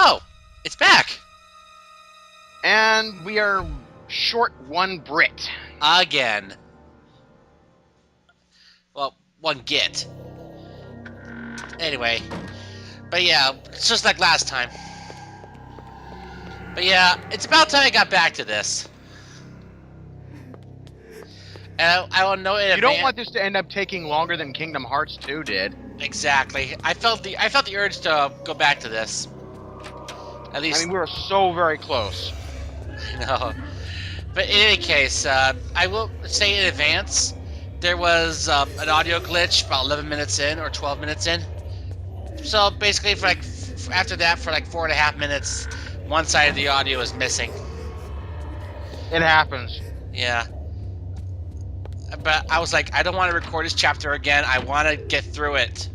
Oh, it's back. And we are short 1 Brit. Again. Well, 1 Git. Anyway. But yeah, it's just like last time. But yeah, it's about time I got back to this. And I will know in You don't want this to end up taking longer than Kingdom Hearts 2 did. Exactly. I felt the urge to go back to this. At least I mean, we were so very close. I know. But in any case, I will say in advance, there was an audio glitch about 11 minutes in or 12 minutes in. So basically, for like after that, for like 4.5 minutes, one side of the audio is missing. It happens. Yeah. But I was like, I don't want to record this chapter again. I want to get through it.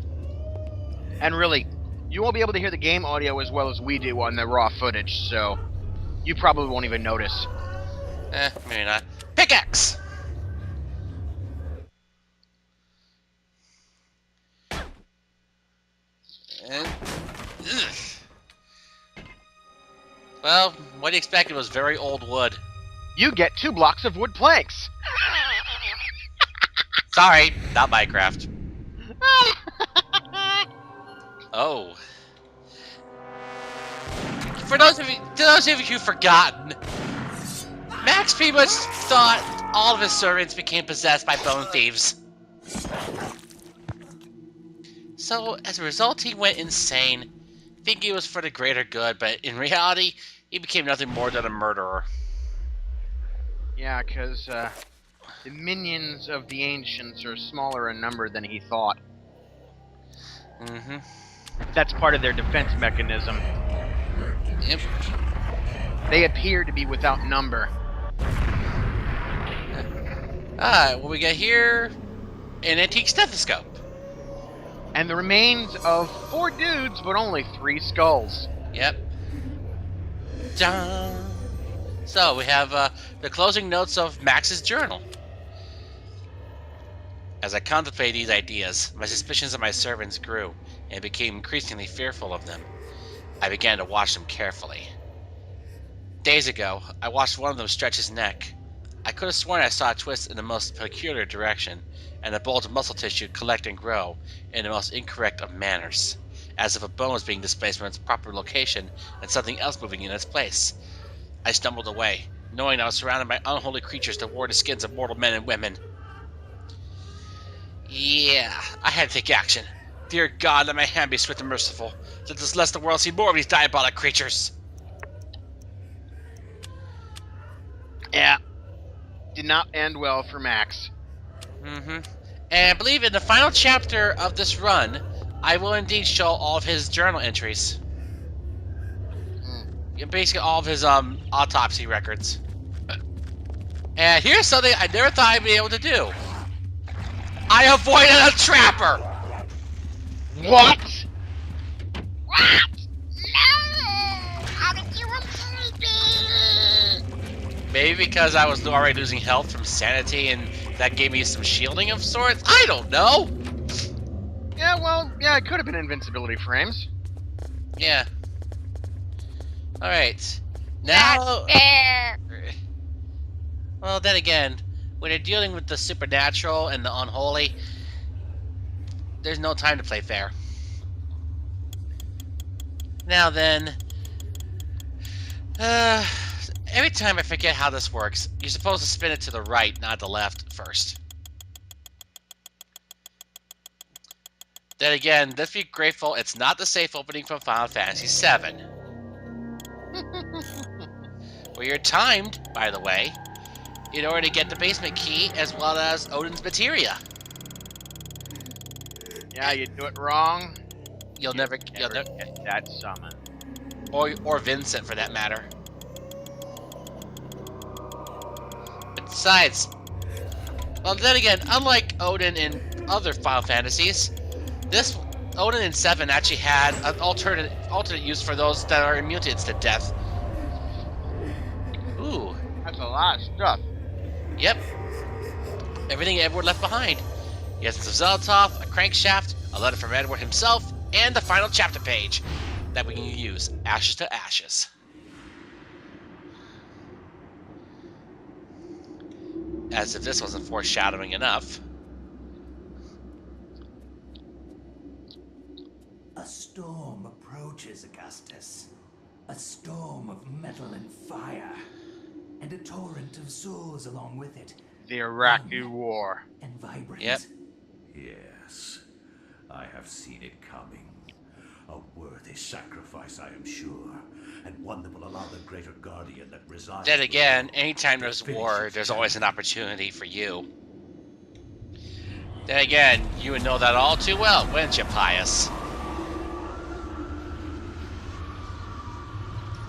And really, you won't be able to hear the game audio as well as we do on the raw footage, so you probably won't even notice. Maybe not. Pickaxe! And, well, what do you expect? It was very old wood. You get 2 blocks of wood planks. Sorry, not Minecraft. Oh. For those of you who've forgotten, Max pretty much thought all of his servants became possessed by bone thieves. So, as a result, he went insane, thinking it was for the greater good, but in reality, he became nothing more than a murderer. Yeah, because the minions of the Ancients are smaller in number than he thought. Mm-hmm. That's part of their defense mechanism. Yep. They appear to be without number. Alright, what we got here? An antique stethoscope. And the remains of 4 dudes, but only 3 skulls. Yep. Dun. So, we have the closing notes of Max's journal. As I contemplated these ideas, my suspicions of my servants grew, and became increasingly fearful of them. I began to watch them carefully. Days ago, I watched one of them stretch his neck. I could have sworn I saw a twist in the most peculiar direction, and a bulge of muscle tissue collect and grow in the most incorrect of manners, as if a bone was being displaced from its proper location and something else moving in its place. I stumbled away, knowing I was surrounded by unholy creatures that wore the skins of mortal men and women. Yeah, I had to take action. Dear God, let my hand be swift and merciful, let lest the world see more of these diabolic creatures. Yeah. Did not end well for Max. Mm-hmm. And I believe in the final chapter of this run, I will indeed show all of his journal entries. Basically all of his autopsy records. And here's something I never thought I'd be able to do. I avoided a trapper! What? What? No! How did you avoid me? Maybe because I was already losing health from Sanity and that gave me some shielding of sorts? I don't know! Yeah, well, yeah, it could have been invincibility frames. Yeah. Alright. Now... Well, then again, when you're dealing with the supernatural and the unholy, there's no time to play fair. Now then... every time I forget how this works, you're supposed to spin it to the right, not the left, first. Then again, let's be grateful it's not the safe opening from Final Fantasy VII. Where you're timed, by the way, in order to get the basement key as well as Odin's materia. Yeah, you do it wrong, You'll never get that summon. or Vincent for that matter. Besides, well then again, unlike Odin in other Final Fantasies, this Odin in 7 actually had an alternate use for those that are immune to instant death. Ooh. That's a lot of stuff. Yep. Everything Edward left behind. The essence of Xelatoth, a crankshaft, a letter from Edward himself, and the final chapter page. that we can use. Ashes to ashes. As if this wasn't foreshadowing enough. A storm approaches, Augustus. A storm of metal and fire. And a torrent of souls along with it. The Iraqi Young War. and vibrant. Yep. Yes, I have seen it coming. A worthy sacrifice, I am sure, and one that will allow the greater guardian that resides. Then again, below anytime to there's finish war, its there's always an journey. opportunity for you. Then again, you would know that all too well, wouldn't you, Pius?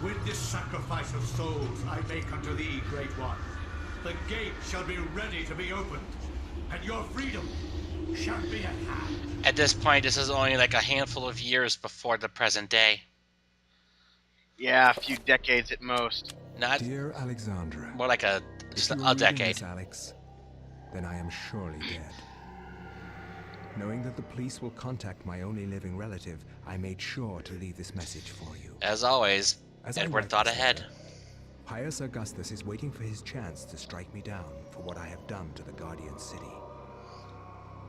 With this sacrifice of souls I make unto thee, Great One, the gate shall be ready to be opened, and your freedom shall be at hand. At this point, this is only like a handful of years before the present day. Yeah, a few decades at most. Not Dear Alexandra, more like just if you a are reading decade. this, Alex, then I am surely dead. Knowing that the police will contact my only living relative, I made sure to leave this message for you. As always, As I Edward write thought this ahead. letter, Pius Augustus is waiting for his chance to strike me down for what I have done to the Guardian City.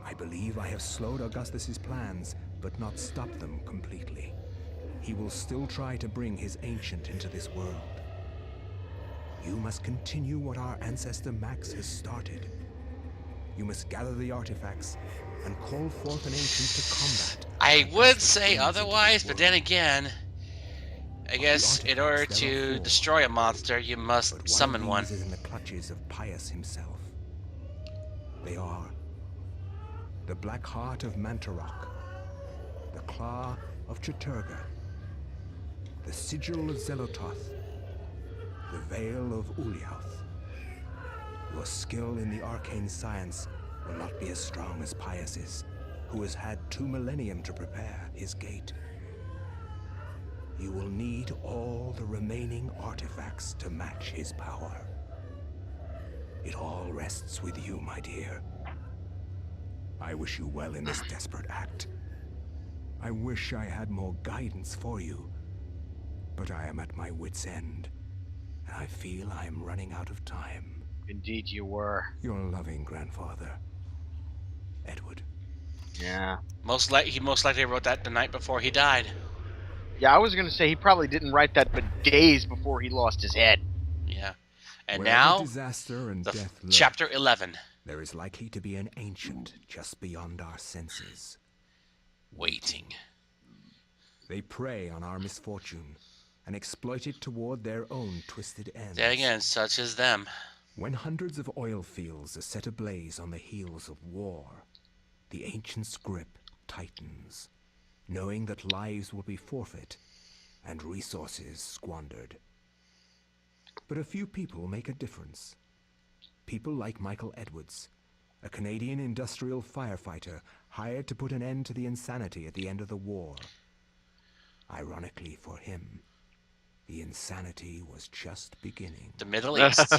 I believe I have slowed Augustus's plans, but not stopped them completely. He will still try to bring his ancient into this world. You must continue what our ancestor Max has started. You must gather the artifacts and call forth an ancient to combat. I would Augustus say brings into this otherwise, but then world. again, I guess in order artifacts, there are to 4. destroy a monster, you But must one summon of one. these is in the clutches of Pius himself. They are the Black Heart of Mantarok, the Claw of Chaturga, the Sigil of Zelototh, the Veil of Ulyaoth. Your skill in the arcane science will not be as strong as Pius's, who has had 2 millennium to prepare his gate. You will need all the remaining artifacts to match his power. It all rests with you, my dear. I wish you well in this desperate act. I wish I had more guidance for you, but I am at my wit's end, and I feel I am running out of time. Indeed you were. Your loving grandfather, Edward. Yeah. He most likely wrote that the night before he died. Yeah, I was gonna say he probably didn't write that but days before he lost his head. Yeah. And Wherever now, disaster and death lurk, chapter 11. there is likely to be an ancient just beyond our senses. Waiting. They prey on our misfortune and exploit it toward their own twisted ends. Then again, such as them. When hundreds of oil fields are set ablaze on the heels of war, the ancient's grip tightens, knowing that lives will be forfeit and resources squandered. But a few people make a difference. People like Michael Edwards, a Canadian industrial firefighter hired to put an end to the insanity at the end of the war. Ironically for him, the insanity was just beginning. The Middle East.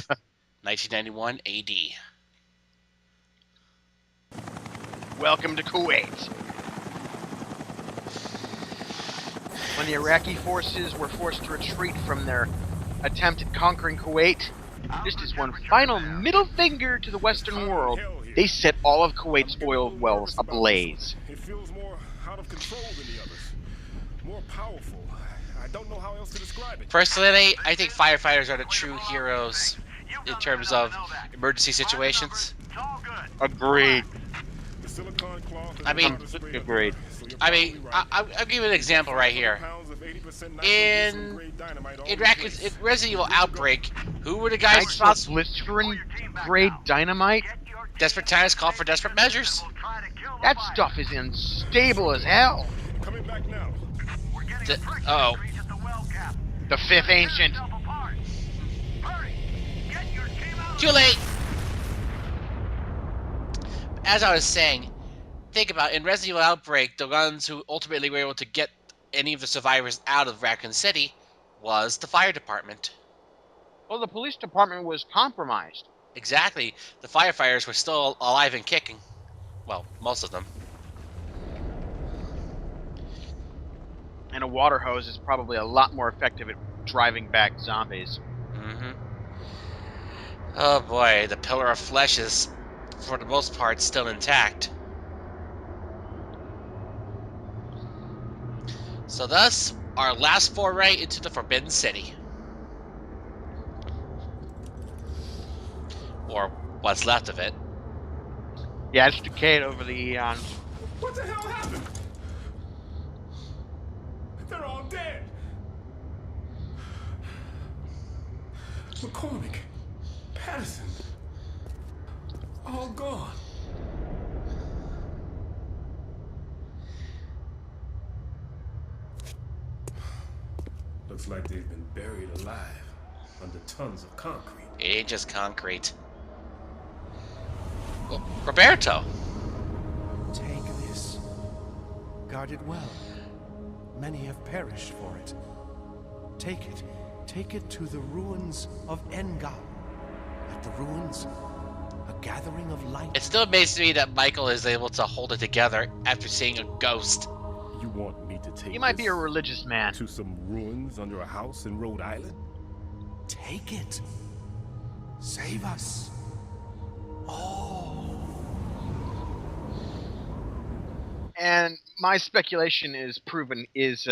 1991 AD. Welcome to Kuwait. When the Iraqi forces were forced to retreat from their attempt at conquering Kuwait, just as one final middle finger to the Western world, they set all of Kuwait's oil wells ablaze. It feels more out of control than the others. More powerful. I don't know how else to describe it. Personally, I think firefighters are the true heroes in terms of emergency situations. Agreed. The silicone cloth is I mean- powder spray Agreed. so you're I mean, probably right. I'll give you an example right here. Pounds of 80% In nitroglycerin-grade dynamite in already placed. Resident Evil Outbreak, who were the guys responsible? Nitroglycerin grade dynamite? Desperate times call for desperate measures. That stuff is unstable as hell. Coming back now. Oh, The fifth ancient. too late. As I was saying, think about it, in Resident Evil Outbreak, the ones who ultimately were able to get any of the survivors out of Raccoon City was the fire department. Well, the police department was compromised. Exactly. The firefighters were still alive and kicking. Well, most of them. And a water hose is probably a lot more effective at driving back zombies. Mm-hmm. Oh boy, the pillar of flesh is, for the most part, still intact. So thus, our last foray into the Forbidden City. Or what's left of it. Yeah, it's decayed over the eons. What the hell happened? They're all dead. McCormick, Patterson, all gone. Looks like they've been buried alive under tons of concrete. It ain't just concrete. Well, Roberto! Take this. Guard it well. Many have perished for it. Take it. Take it to the ruins of Engal. At the ruins, a gathering of light. It still amazes me that Michael is able to hold it together after seeing a ghost. You want me to take You might be a this religious man. to some ruins under a house in Rhode Island? Take it. Save us. And my speculation is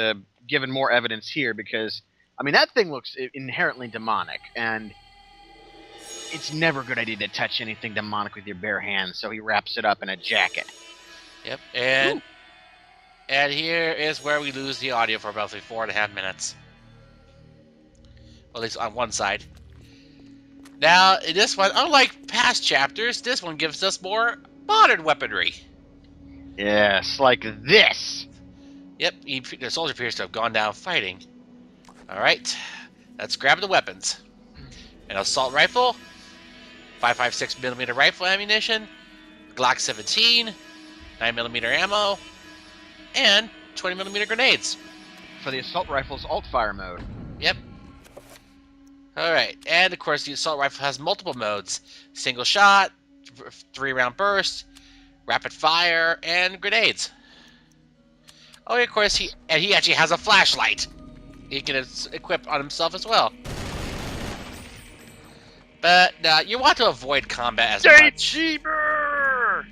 given more evidence here because, I mean, that thing looks inherently demonic, and it's never a good idea to touch anything demonic with your bare hands, so he wraps it up in a jacket. Yep, and here is where we lose the audio for roughly 4.5 minutes. Well, at least on one side. Now, in this one, unlike past chapters, this one gives us more modern weaponry. Yes, like this. Yep, the soldier appears to have gone down fighting. Alright, let's grab the weapons. An assault rifle, 5.56mm rifle ammunition, Glock 17, 9mm ammo, and 20mm grenades. For the assault rifle's alt-fire mode. Yep. Alright, and of course the assault rifle has multiple modes. Single shot, 3-round burst, rapid fire, and grenades. Oh, and of course, he actually has a flashlight. He can equip on himself as well. But you want to avoid combat as much. Cheaper!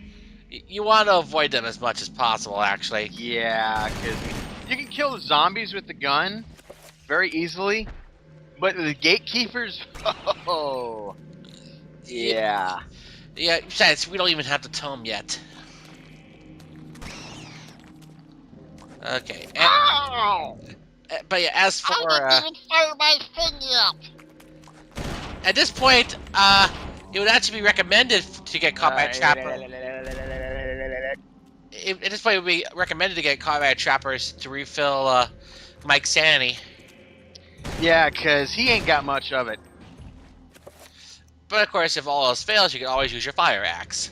You want to avoid them as much as possible, actually. Yeah, because you can kill the zombies with the gun very easily, but the gatekeepers, oh, yeah. Yeah, besides, we don't even have the tome yet. Okay. Ow! But yeah, as for... I didn't even fire my thing yet. At this point, it would actually be recommended to get combat trapper. At this point, it would be recommended to get combat trappers to refill Mike's sanity. Yeah, because he ain't got much of it. But of course, if all else fails, you can always use your fire axe.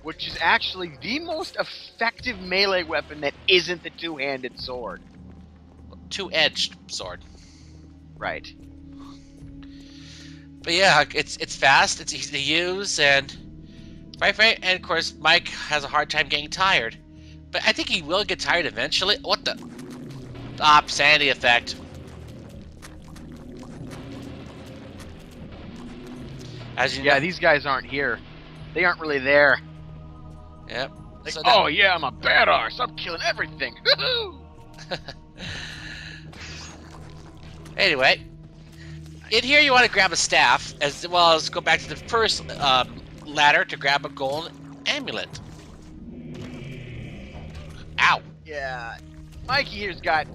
Which is actually the most effective melee weapon that isn't the two-handed sword. Two-edged sword. Right. But yeah, it's fast, it's easy to use, and right, and of course Mike has a hard time getting tired. But I think he will get tired eventually. What the? Sanity effect. As you know, These guys aren't here. They aren't really there. Yep. Like, So oh yeah, I'm a badass. I'm killing everything. Anyway, in here you want to grab a staff, as well as go back to the first ladder to grab a golden amulet. Ow. Yeah. Mikey here's got,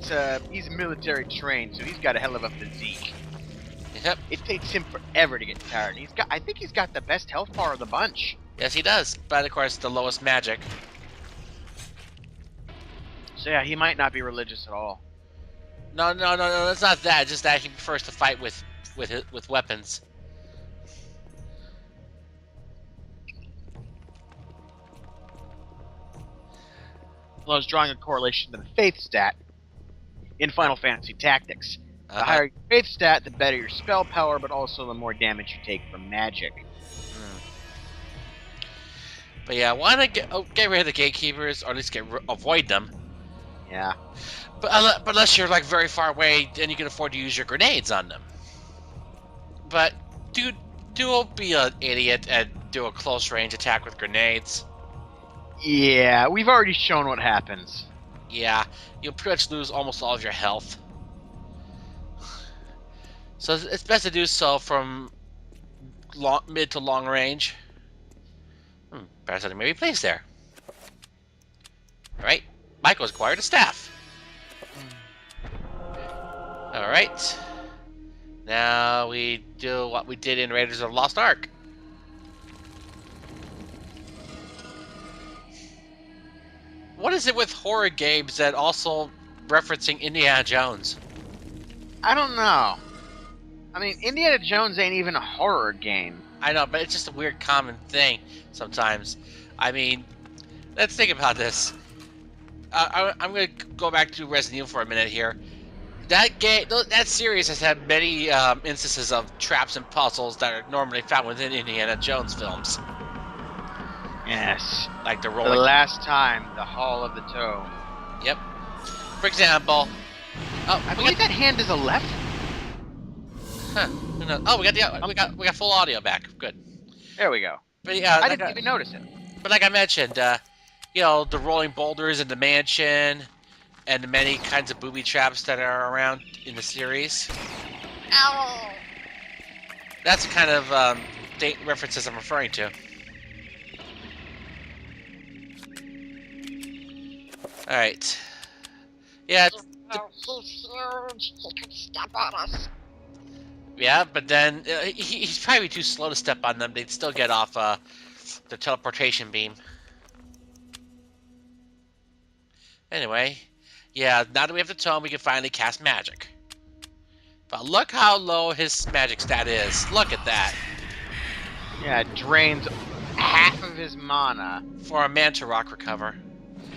he's military trained, so he's got a hell of a physique. Yep. It takes him forever to get tired. I think he's got the best health bar of the bunch. Yes, he does. But of course, the lowest magic. So yeah, he might not be religious at all. No, it's not that. It's just that he prefers to fight with weapons. Well, I was drawing a correlation to the faith stat in Final Fantasy Tactics. The higher your faith stat, the better your spell power, but also the more damage you take from magic. But yeah, I want to get rid of the gatekeepers, or at least avoid them. Yeah. But unless you're like very far away, then you can afford to use your grenades on them. But don't be an idiot and do a close range attack with grenades. Yeah, we've already shown what happens. Yeah, you'll pretty much lose almost all of your health. So it's best to do so from mid to long range. Parasitic may be placed there. Alright, Michael's acquired a staff. Alright. Now we do what we did in Raiders of the Lost Ark. What is it with horror games that also referencing Indiana Jones? I don't know. I mean, Indiana Jones ain't even a horror game. I know, but it's just a weird common thing sometimes. I mean, let's think about this. I'm going to go back to Resident Evil for a minute here. That series has had many instances of traps and puzzles that are normally found within Indiana Jones films. Yes. Like the For rolling... the last time, the Hall of the Toe. Yep. For example... Oh, I believe that hand is a left? Huh. Oh, we got full audio back. Good. There we go. But yeah, I didn't even notice it. But like I mentioned, you know, the rolling boulders in the mansion, and the many kinds of booby traps that are around in the series. Ow! That's the kind of references I'm referring to. Alright. Yeah, He's huge. He could step on us. yeah, but then he's probably too slow to step on them. They'd still get off the teleportation beam. Anyway, yeah, now that we have the tome, we can finally cast magic. But look how low his magic stat is. Look at that. Yeah, it drains half of his mana. For a Manta Rock recover.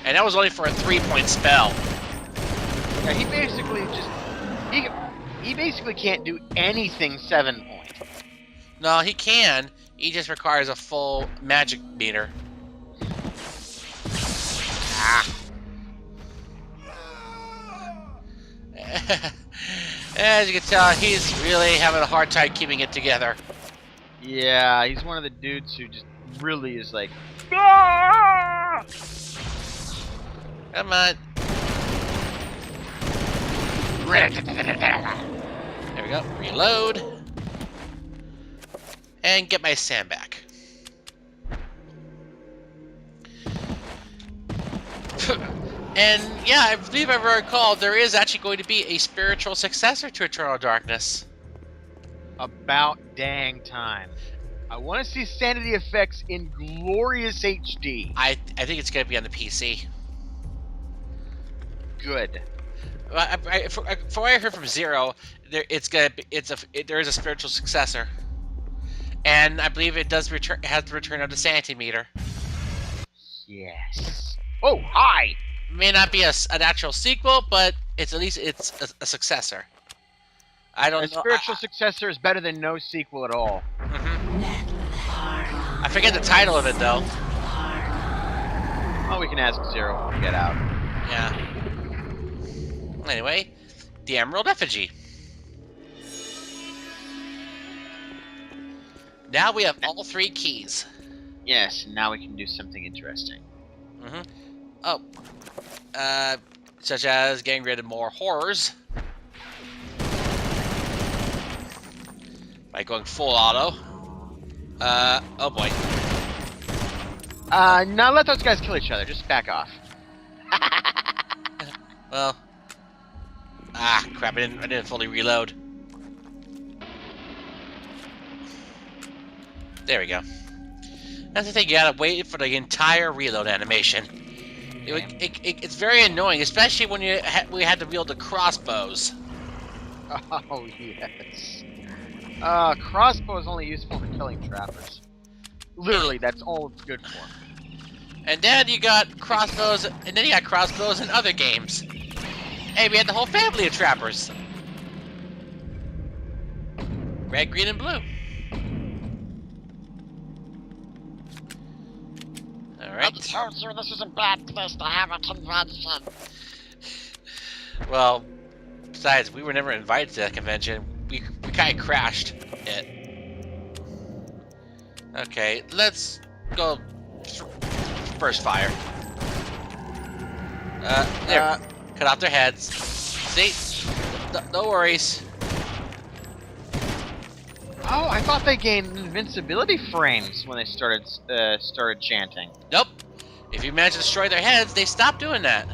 And that was only for a 3-point spell. Yeah, he basically just... He basically can't do anything 7-point. No, he can. He just requires a full magic meter. Ah. As you can tell, he's really having a hard time keeping it together. Yeah, he's one of the dudes who just really is like... Ah! Come on. There we go. Reload. And get my sand back. And yeah, I believe I recall there is actually going to be a spiritual successor to Eternal Darkness. About dang time. I want to see Sanity effects in glorious HD. I think it's going to be on the PC. Good. From what I heard from Zero, there is a spiritual successor, and I believe it does return. It has the return of the Sanity meter. Yes. Oh, hi. May not be an actual sequel, but it's at least a successor. I don't know. A spiritual successor is better than no sequel at all. I forget the title of it though. Oh, we can ask Zero when we get out. Yeah. Anyway, the Emerald Effigy. Now we have all 3 keys. Yes, now we can do something interesting. Oh. Such as getting rid of more horrors. By going full auto. Oh boy. Now let those guys kill each other. Just back off. Well. Ah, crap, I didn't fully reload. There we go. That's the thing, you gotta wait for the entire reload animation. It's very annoying, especially when we had to wield the crossbows. Oh, yes. Crossbow is only useful for killing trappers. Literally, that's all it's good for. And then you got crossbows, and then you got crossbows in other games. Hey, we had the whole family of trappers. Red, green, and blue. I Alright. told you this is a bad place to have a convention. Well, besides, we were never invited to that convention. We kind of crashed it. Okay, let's go first fire. There. Cut off their heads. See? No worries. Oh, I thought they gained invincibility frames when they started chanting. Nope. If you manage to destroy their heads, they stop doing that.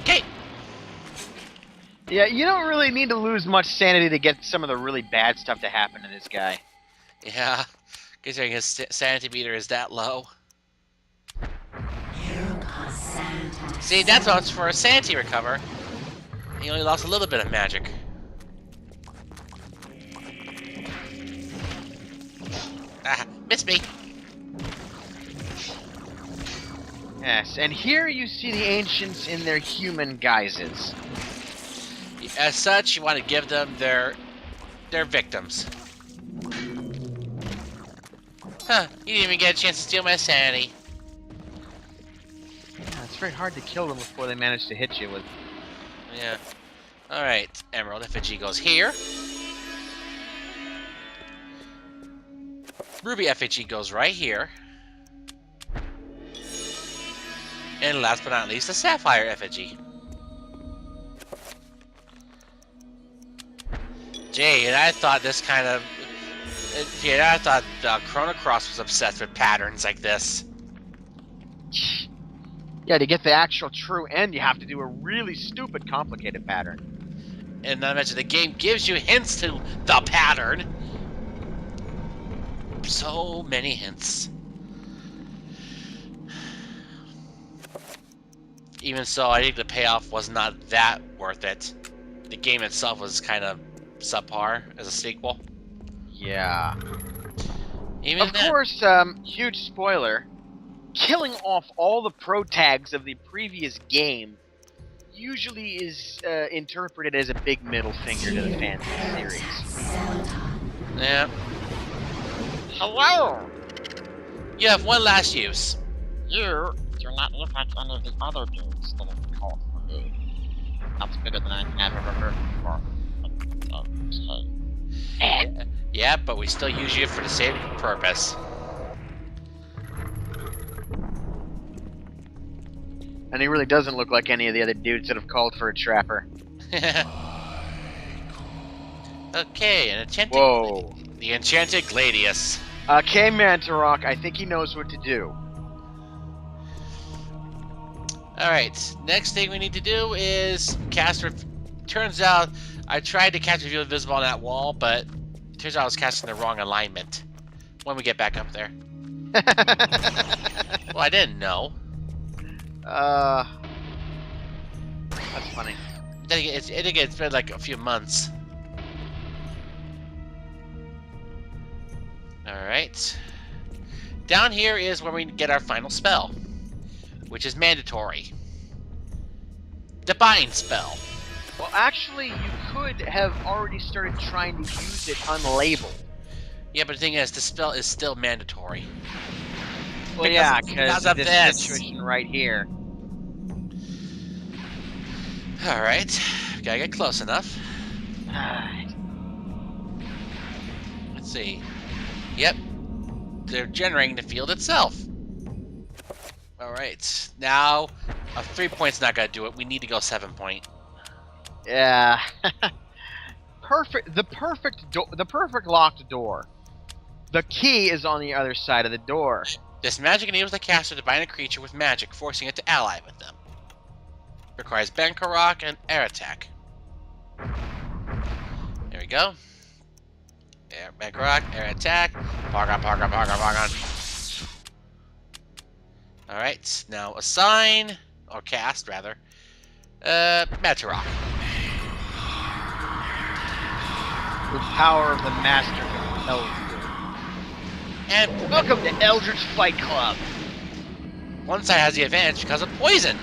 Okay. Yeah, you don't really need to lose much sanity to get some of the really bad stuff to happen to this guy. Yeah. Considering his sanity meter is that low. See, that's what's for a sanity recover. He only lost a little bit of magic. Ah, missed me. Yes, and here you see the ancients in their human guises. As such, you want to give them their victims. Huh, you didn't even get a chance to steal my sanity. Yeah, it's very hard to kill them before they manage to hit you with... Yeah. Alright, Emerald Effigy goes here. Ruby Effigy goes right here. And last but not least, the Sapphire Effigy. Gee, and I thought this kind of... Yeah, I thought Chrono Cross was obsessed with patterns like this. Yeah, to get the actual true end, you have to do a really stupid, complicated pattern. And not to mention, the game gives you hints to the pattern. So many hints. Even so, I think the payoff was not that worth it. The game itself was kind of subpar as a sequel. Yeah. Even Of then, course, huge spoiler, killing off all the pro tags of the previous game usually is interpreted as a big middle finger to the fans of the series. yeah, Hello! you have one last use. You do not look like any of the other dudes that have called for me. That's bigger than I can ever heard before. Okay. Yeah, but we still use you for the same purpose. And he really doesn't look like any of the other dudes that have called for a trapper. Okay, an enchanted. Whoa. The enchanted Gladius. Okay, Mantarok, I think he knows what to do. Alright, next thing we need to do is cast... Turns out, I tried to cast Reveal Invisible on that wall, but it turns out I was casting the wrong alignment when we get back up there. Well, I didn't know. That's funny. Then again, it's been like a few months. Alright. Down here is where we get our final spell, which is mandatory. The Bind spell. Well, actually, you could have already started trying to use it unlabeled. Yeah, but the thing is, the spell is still mandatory. Well, Because- yeah, because because of of this this. situation right here. Alright. Gotta get close enough. Alright. Let's see. Yep. They're generating the field itself. Alright. Now, a 3 point's not gonna do it. We need to go 7 point. Yeah. The perfect locked door. The key is on the other side of the door. This magic enables the caster to bind a creature with magic, forcing it to ally with them. Requires Bankarok and air attack. There we go. Bankarok, air attack. Pargon. Alright, now assign, or cast rather, Matarok. The power of the master Eldritch. And Welcome to Eldritch Fight Club. one side has the advantage because of poison.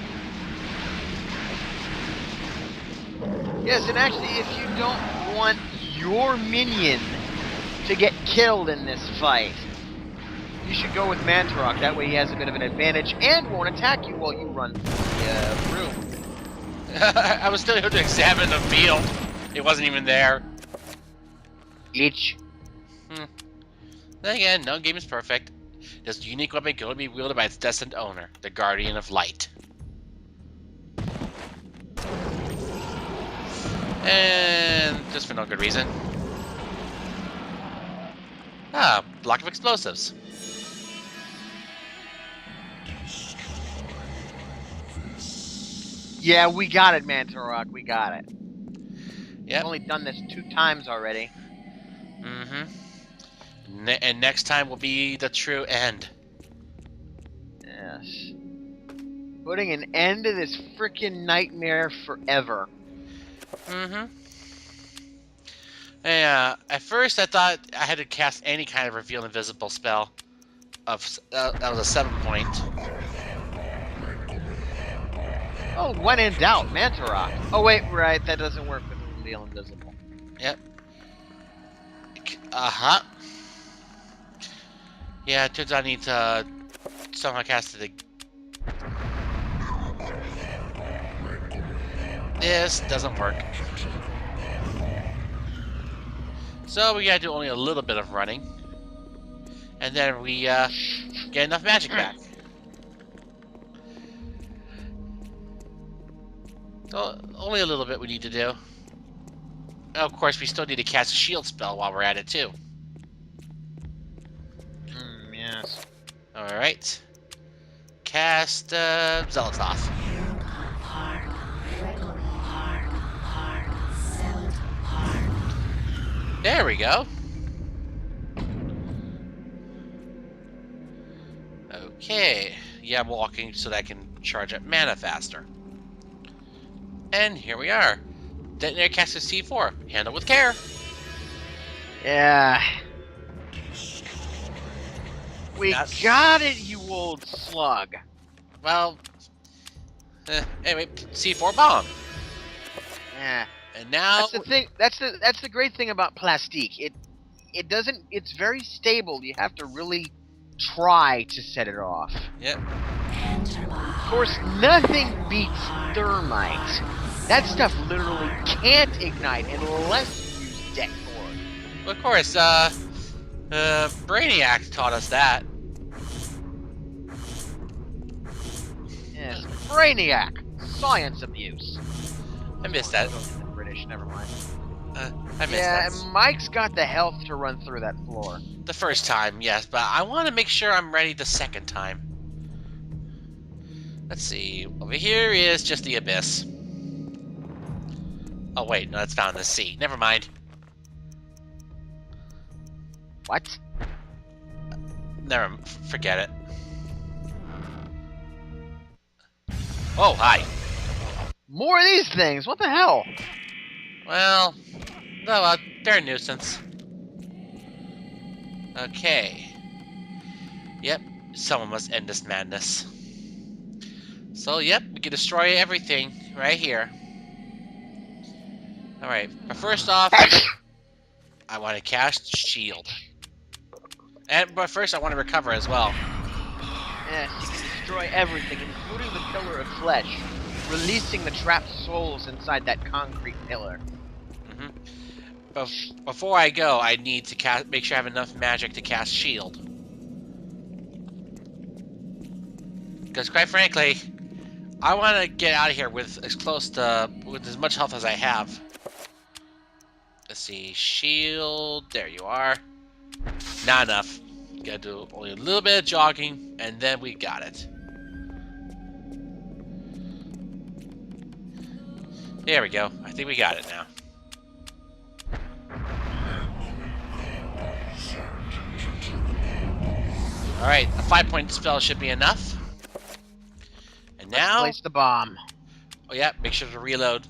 Yes, and actually, if you don't want your minion to get killed in this fight. You should go with Mantarok. That way he has a bit of an advantage and won't attack you while you run through the room. I was still able to examine the field. It wasn't even there. Each. Then again, no game is perfect. This unique weapon can only be wielded by its destined owner, the Guardian of Light. And just for no good reason. Ah, block of explosives. Yeah, we got it, Mantarok. We got it. Yep. I've only done this 2 times already. And next time will be the true end. Yes. Putting an end to this freaking nightmare forever. Yeah, at first I thought I had to cast any kind of reveal invisible spell. That was a 7 point. Oh, when in doubt, Mantarok. Oh wait, right, that doesn't work with reveal invisible. Yep. Uh-huh. Yeah, it turns out I need to somehow cast it. This doesn't work. So we gotta do only a little bit of running. And then we get enough magic back. So, only a little bit we need to do. Of course, we still need to cast a shield spell while we're at it, too. Yes. Alright. Cast Zelatoth. There we go. Okay. Yeah, I'm walking so that I can charge up mana faster. And here we are. Detonator cast a C4. Handle with care. Yeah. We got it, you old slug. Well, anyway, C4 bomb. Yeah. And now That's the thing. That's the great thing about plastique. It doesn't. It's very stable. You have to really try to set it off. Yep. Of course, nothing beats thermite. That stuff literally can't ignite unless you use deck cord. Well, of course, Brainiac taught us that. Yes, Brainiac. Science abuse. I missed that. The British, never mind. I missed Yeah, that. Mike's got the health to run through that floor. The first time, yes, but I want to make sure I'm ready the second time. Let's see. Over here is just the abyss. Oh wait, no, that's found in the sea. Never mind. What? Forget it. Oh, hi. More of these things. What the hell? Well, no, they're a nuisance. Okay. Yep, someone must end this madness. So, yep, we can destroy everything right here. Alright, but first off, I want to cast Shield. But first, I want to recover as well. Yes, you can destroy everything, including the pillar of flesh, releasing the trapped souls inside that concrete pillar. Before I go, I need to make sure I have enough magic to cast Shield. Because quite frankly, I want to get out of here with as much health as I have. Let's see, Shield. There you are. Not enough. Gotta do only a little bit of jogging, and then we got it. There we go. I think we got it now. Alright, a 5-point spell should be enough. And now... Place the bomb. Oh yeah, make sure to reload.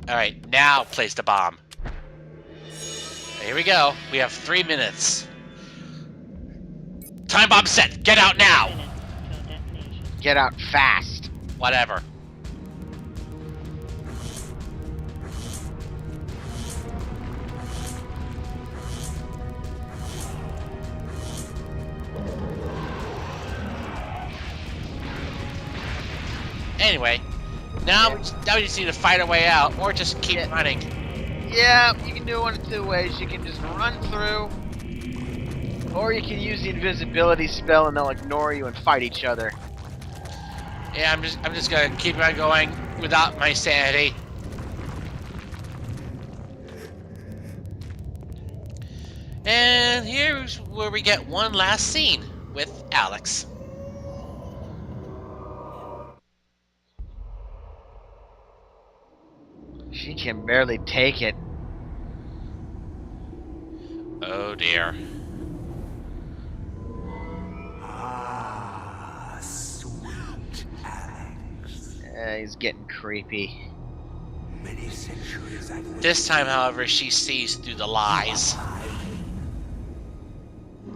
Alright, now place the bomb. Here we go. We have 3 minutes. Time bomb set! Get out now! Get out fast. Whatever. Anyway, now we just need to fight our way out, or just keep running. Yeah, you can do it one of two ways. You can just run through, or you can use the invisibility spell and they'll ignore you and fight each other. Yeah, I'm just gonna keep on going without my sanity. And here's where we get one last scene with Alex. She can barely take it. Oh dear. Ah, sweet Alex. He's getting creepy. Many centuries I've This time, however, she sees through the lies.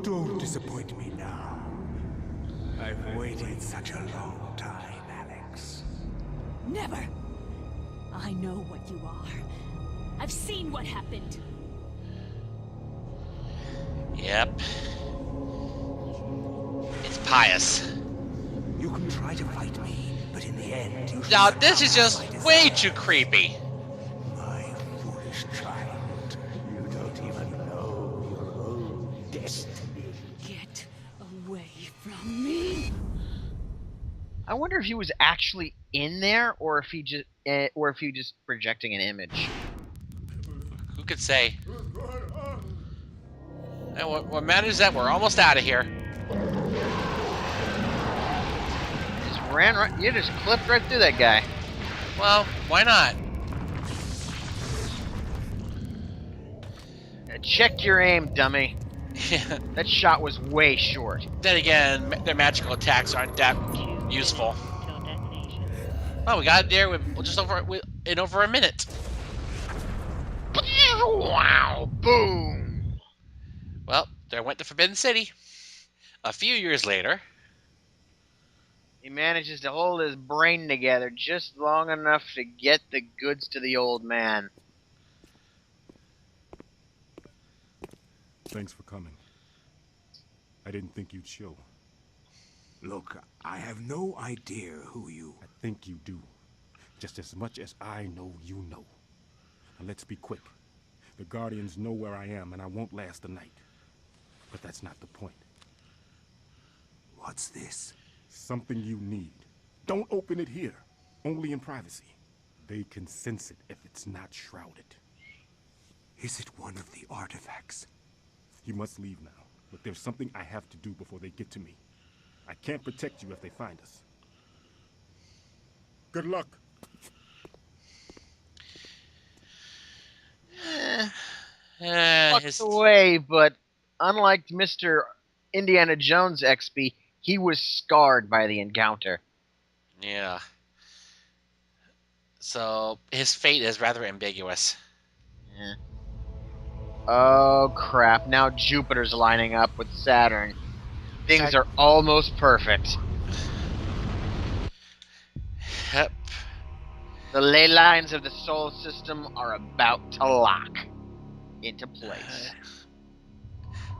Don't disappoint me now. I've waited such a long time, Alex. Never! I know what you are. I've seen what happened. Yep. It's pious. You can try to fight me, but in the end, you Now, shall this is succumb just to my way desire. too creepy. My foolish child, you don't even know your own destiny. Get away from me! I wonder if he was actually in there, or if he just projecting an image. Who could say? And what matters is that we're almost out of here. Just ran right. You just clipped right through that guy. Well, why not? Check your aim, dummy. That shot was way short. Then again, their magical attacks aren't that useful. Till detonation. Well, we got it there in over a minute. Wow! Boom! Well, there went the Forbidden City. A few years later, He manages to hold his brain together just long enough to get the goods to the old man. Thanks for coming. I didn't think you'd show. Look, I have no idea who you... I think you do. Just as much as I know you know. Now let's be quick. The Guardians know where I am, and I won't last the night. But that's not the point. What's this? Something you need. Don't open it here. Only in privacy. They can sense it if it's not shrouded. Is it one of the artifacts? You must leave now. But there's something I have to do before they get to me. I can't protect you if they find us. Good luck. Fucked away, but unlike Mr. Indiana Jones XP, he was scarred by the encounter. yeah. So his fate is rather ambiguous. Yeah. Oh crap, now Jupiter's lining up with Saturn. Things are almost perfect. Yep. The ley lines of the solar system are about to lock into place.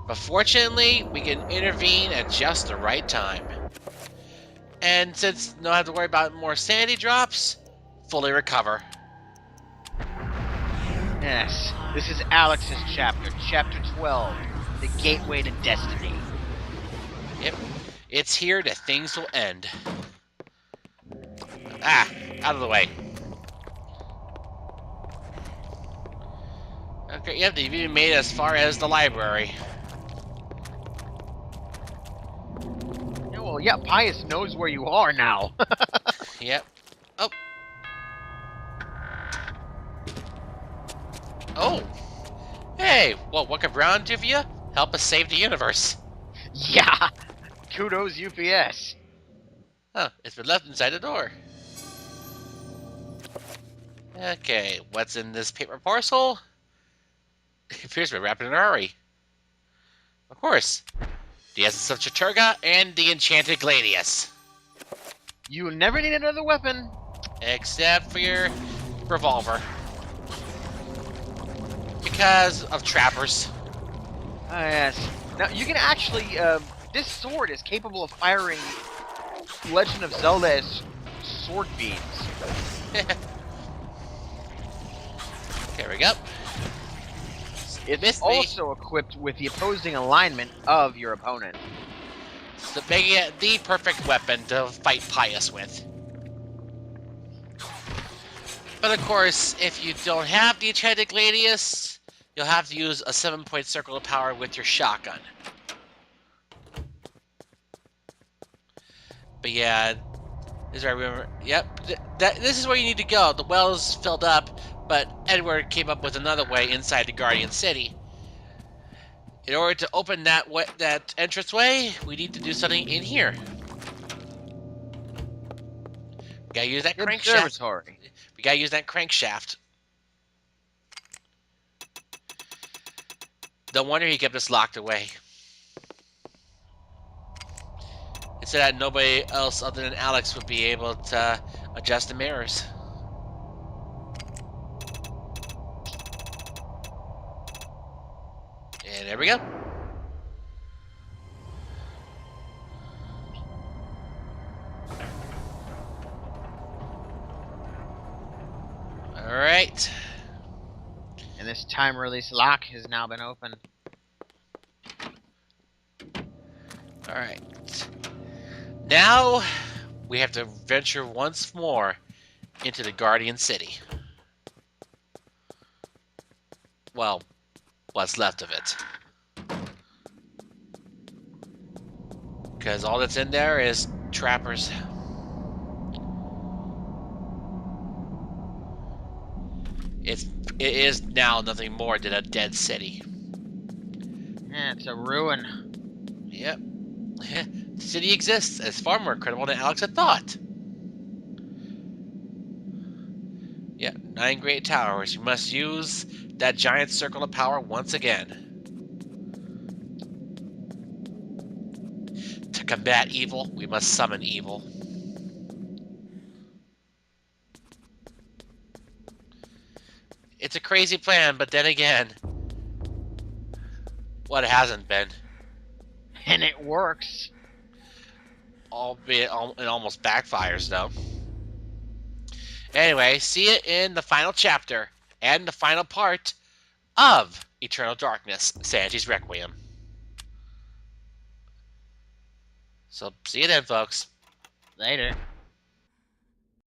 But fortunately, we can intervene at just the right time. And since no have to worry about more sanity drops, fully recover. Yes, this is Alex's chapter, chapter 12, the gateway to destiny. Yep. It's here that things will end. Ah, out of the way. Okay, yep, they've even made it as far as the library. Yeah, well, yeah, Pius knows where you are now. Yep. Oh. Oh. Hey, well, what could Brown do for you? Help us save the universe. Yeah, kudos UPS. Huh, it's been left inside the door. Okay, what's in this paper parcel? It appears to be wrapped in a hurry. Of course. The essence of Chaturga and the enchanted gladius. You never need another weapon. Except for your revolver. Because of trappers. Ah, yes. Now, you can actually, this sword is capable of firing Legend of Zelda as sword beams. There we go. It's Missed me. also equipped with the opposing alignment of your opponent. So making it the perfect weapon to fight Pius with. But of course, if you don't have the enchanted gladius, you'll have to use a 7-point circle of power with your shotgun. But yeah, this is where I remember. Yep, this is where you need to go. The well's filled up, but Edward came up with another way inside the Guardian City. In order to open that entranceway, we need to do something in here. We gotta use that crankshaft. Observatory. We gotta use that crankshaft. No wonder he kept us locked away. It said that nobody else other than Alex would be able to adjust the mirrors. And there we go. Alright. And this time release lock has now been opened. Alright. Now we have to venture once more into the Guardian City. Well, what's left of it. Because all that's in there is trappers. It is now nothing more than a dead city. Yeah, it's a ruin. Yep. The city exists. It's far more incredible than Alex had thought. Yep, 9 great towers. You must use that giant circle of power once again. To combat evil, we must summon evil. It's a crazy plan, but then again, what hasn't been? And it works. Albeit it almost backfires, though. Anyway, see it in the final chapter and the final part of Eternal Darkness, Sanity's Requiem. So, see you then, folks. Later.